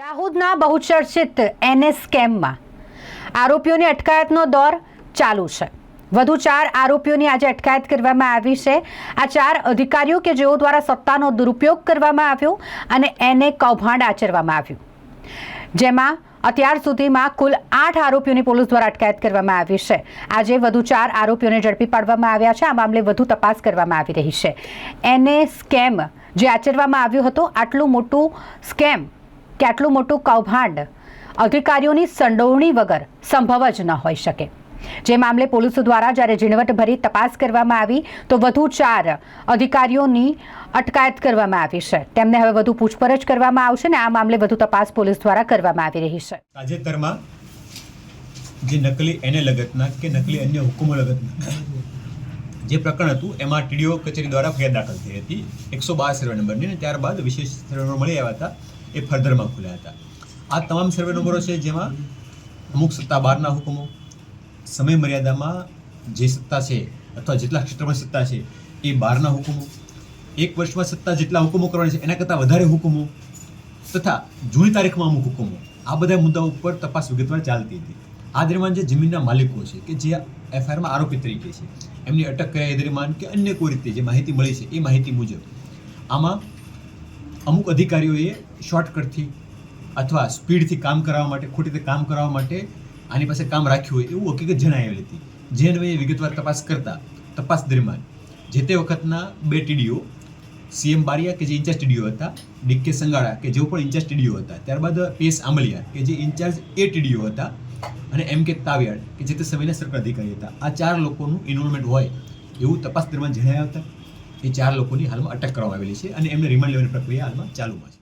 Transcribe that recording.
દાહોદના બહુચર્ચિત એનએસ સ્કેમમાં આરોપીઓની અટકાયતનો દોર ચાલુ છે. વધુ 4 આરોપીઓની આજે અટકાયત કરવામાં આવી છે. આ 4 અધિકારીઓ કે જેઓ દ્વારા સત્તાનો દુરુપયોગ કરવામાં આવ્યો અને એને કૌભાંડ આચરવામાં આવ્યું, જેમાં અત્યાર સુધીમાં કુલ 8 આરોપીઓની પોલીસ દ્વારા અટકાયત કરવામાં આવી છે. આજે વધુ 4 આરોપીઓને ઝડપી પાડવામાં આવ્યા છે. આ મામલે વધુ તપાસ કરવામાં આવી રહી છે. એનએસ સ્કેમ જે આચરવામાં આવ્યું હતું, આટલું મોટું સ્કેમ કે આટલું મોટું કૌભાંડ અધિકારીઓની સંડોવણી વગર સંભવ જ ન હોઈ શકે. જે મામલે પોલીસ દ્વારા જ્યારે ઝીણવટભરી તપાસ કરવામાં આવી તો વધુ 4 અધિકારીઓની અટકાયત કરવામાં આવી છે. તેમને હવે વધુ પૂછપરછ કરવામાં આવશે અને આ મામલે વધુ તપાસ પોલીસ દ્વારા કરવામાં આવી રહી છે. તાજેતરમાં જે નકલી એને લગતના કે નકલી અન્ય હુકમો લગતના જે પ્રકરણ હતું એમાં ટીડીઓ કચેરી દ્વારા ફરિયાદ દાખલ થઈ હતી 112 સર્વે નંબરની, અને ત્યારબાદ વિશેષ સર્વે નંબર મળી આવ્યા હતા. એ ફર્ધરમાં ખુલ્યા હતા. આ તમામ સર્વે નંબરો છે જેમાં અમુક સત્તા બહારના હુકમો, સમય મર્યાદામાં જે સત્તા છે અથવા જેટલા ક્ષેત્રમાં સત્તા છે એ બહારના હુકમો, 1 વર્ષમાં સત્તા જેટલા હુકમો કરવાના છે એના કરતાં વધારે હુકમો, તથા જૂની તારીખમાં અમુક હુકમો, આ બધા મુદ્દાઓ ઉપર તપાસ વિગતવાર ચાલતી હતી. આ દરમિયાન જે જમીનના માલિકો છે કે જે એફઆઈઆરમાં આરોપી તરીકે છે, એમની અટક કર્યા દરમિયાન કે અન્ય કોઈ રીતે જે માહિતી મળી છે એ માહિતી મુજબ આમાં અમુક અધિકારીઓએ શોર્ટકટથી અથવા સ્પીડથી કામ કરાવવા માટે, ખોટી રીતે કામ કરાવવા માટે આની પાસે કામ રાખ્યું હોય એવું હકીકત જણાવેલી હતી. જે અન્વયે વિગતવાર તપાસ કરતા તપાસ દરમિયાન જે તે વખતના 2 ટીડીઓ, સીએમ બારિયા કે જે ઇન્ચાર્જ ટીડીઓ હતા, ડીકે સંગાળા કે જેઓ પણ ઇન્ચાર્જ ટીડીઓ હતા, ત્યારબાદ પીએસ આંબલિયા કે જે ઇન્ચાર્જ એ ટીડીઓ હતા, અને એમ કે તાવિયાડ કે જે તે સમયના સરકાર અધિકારી હતા. આ 4 લોકોનું ઇન્વોલ્વમેન્ટ હોય એવું તપાસ દરમિયાન જણાવ્યા હતા. એ 4 લોકોની હાલમાં અટક કરવામાં આવેલી છે અને એમને રિમાન્ડ લેવાની પ્રક્રિયા હાલમાં ચાલુમાં છે.